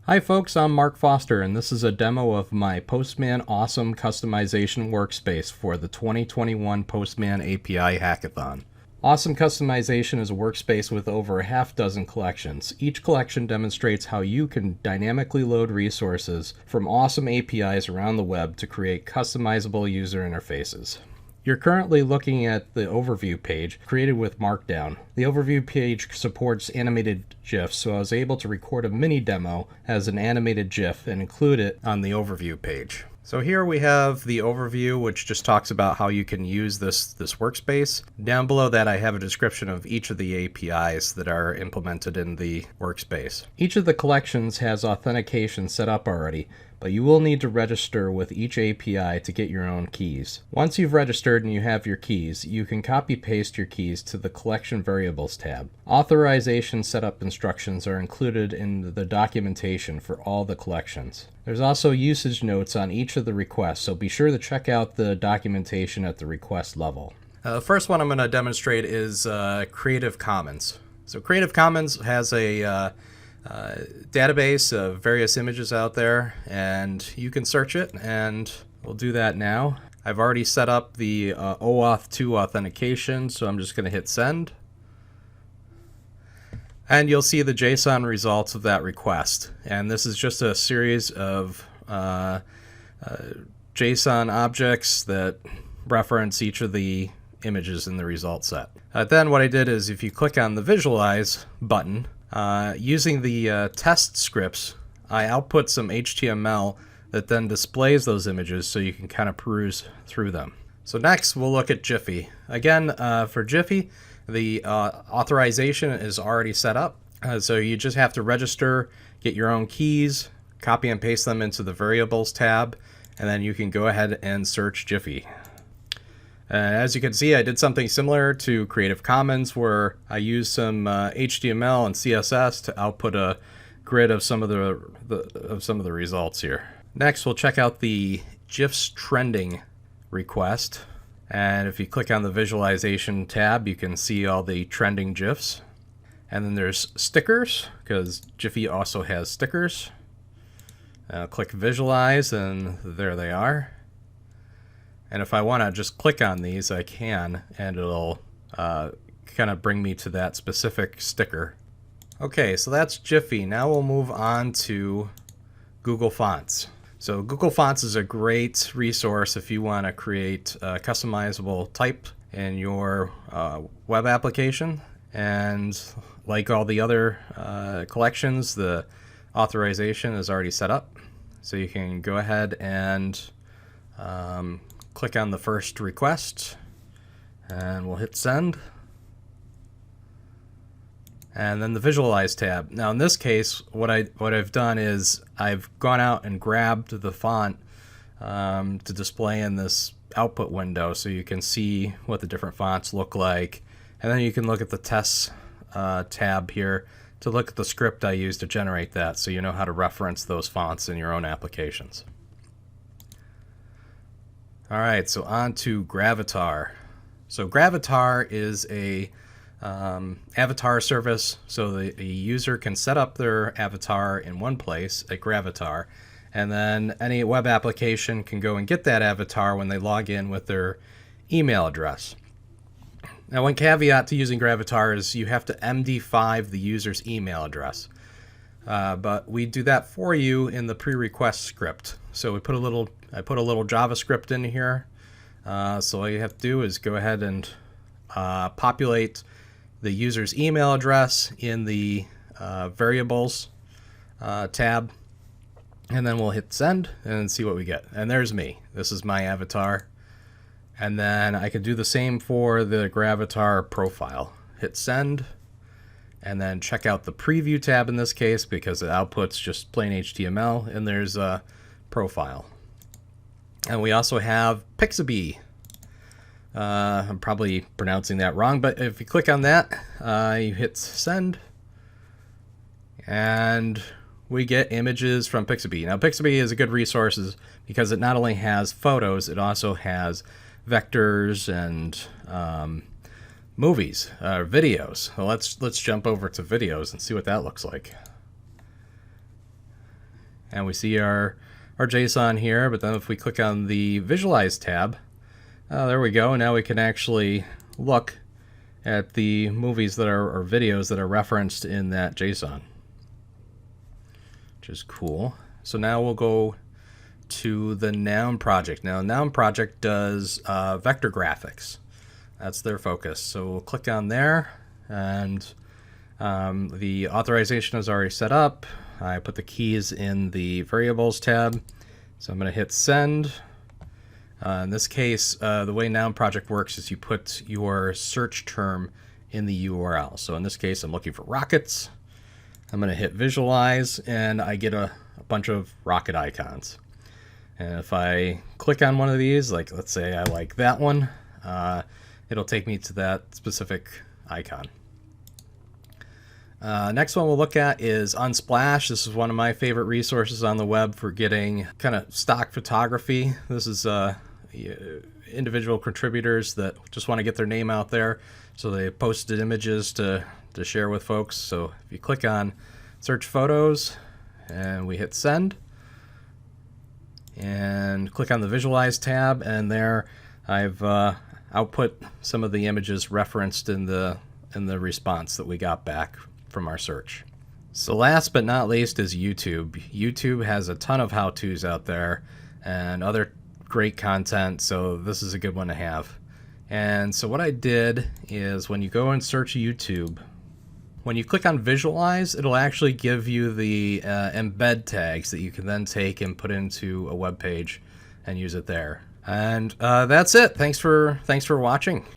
Hi folks, I'm Mark Foster, and this is a demo of my Postman Awesome Customization Workspace for the 2021 Postman API Hackathon. Awesome Customization is a workspace with over a half dozen collections. Each collection demonstrates how you can dynamically load resources from awesome APIs around the web to create customizable user interfaces. You're currently looking at the overview page created with Markdown. The overview page supports animated GIFs, so I was able to record a mini demo as an animated GIF and include it on the overview page. So here we have the overview, which just talks about how you can use this workspace. Down below that I have a description of each of the APIs that are implemented in the workspace. Each of the collections has authentication set up already, but you will need to register with each API to get your own keys. Once you've registered and you have your keys, you can copy-paste your keys to the Collection Variables tab. Authorization setup instructions are included in the documentation for all the collections. There's also usage notes on each of the requests, so be sure to check out the documentation at the request level. The first one I'm going to demonstrate is Creative Commons. So Creative Commons has a database of various images out there, and you can search it, and we'll do that now. I've already set up the OAuth 2 authentication, so I'm just going to hit send. And you'll see the JSON results of that request. And this is just a series of JSON objects that reference each of the images in the result set. Then what I did is, if you click on the Visualize button, using the test scripts, I output some HTML that then displays those images so you can kind of peruse through them. So next we'll look at Jiffy. Again, for Jiffy, the authorization is already set up. So you just have to register, get your own keys, copy and paste them into the Variables tab, and then you can go ahead and search Jiffy. As you can see, I did something similar to Creative Commons, where I used some HTML and CSS to output a grid of some of the results here. Next, we'll check out the GIFs trending request, and if you click on the Visualization tab, you can see all the trending GIFs. And then there's stickers, because Jiffy also has stickers. Click Visualize, and there they are. And if I want to just click on these, I can, and it'll kind of bring me to that specific sticker. Okay, so that's Jiffy. Now we'll move on to Google Fonts. So Google Fonts is a great resource if you want to create customizable type in your web application. And like all the other collections, the authorization is already set up. So you can go ahead and click on the first request, and we'll hit send. And then the Visualize tab. Now in this case, what I've done is I've gone out and grabbed the font to display in this output window, so you can see what the different fonts look like. And then you can look at the tests tab here to look at the script I used to generate that, so you know how to reference those fonts in your own applications. All right, so on to Gravatar. So Gravatar is a avatar service, so the user can set up their avatar in one place at Gravatar, and then any web application can go and get that avatar when they log in with their email address. Now, one caveat to using Gravatar is you have to MD5 the user's email address. But we do that for you in the pre-request script. So I put a little JavaScript in here. So all you have to do is go ahead and populate the user's email address in the Variables tab. And then we'll hit send and see what we get. And there's me. This is my avatar. And then I could do the same for the Gravatar profile. Hit send, and then check out the preview tab in this case, because it outputs just plain HTML, and there's a profile. And we also have Pixabay. I'm probably pronouncing that wrong, but if you click on that, you hit send, and we get images from Pixabay. Now, Pixabay is a good resource because it not only has photos, it also has vectors and movies, videos. Well, let's jump over to videos and see what that looks like. And we see our JSON here, but then if we click on the Visualize tab, there we go. Now we can actually look at the movies that are, or videos that are referenced in that JSON, which is cool. So now we'll go to the Noun project. Now, Noun project does vector graphics. That's their focus. So we'll click on there, and the authorization is already set up. I put the keys in the Variables tab. So I'm going to hit Send. In this case, the way Noun project works is you put your search term in the URL. So in this case, I'm looking for rockets. I'm going to hit Visualize, and I get a bunch of rocket icons. And if I click on one of these, like let's say I like that one, it'll take me to that specific icon. Next one we'll look at is Unsplash. This is one of my favorite resources on the web for getting kind of stock photography. This is individual contributors that just want to get their name out there, so they posted images to share with folks. So if you click on Search Photos and we hit Send, and click on the Visualize tab, and there I've output some of the images referenced in the response that we got back from our search. So last but not least is YouTube. YouTube has a ton of how-tos out there and other great content, so this is a good one to have. And so what I did is, when you go and search YouTube, when you click on Visualize, it'll actually give you the embed tags that you can then take and put into a web page and use it there. And that's it. Thanks for watching.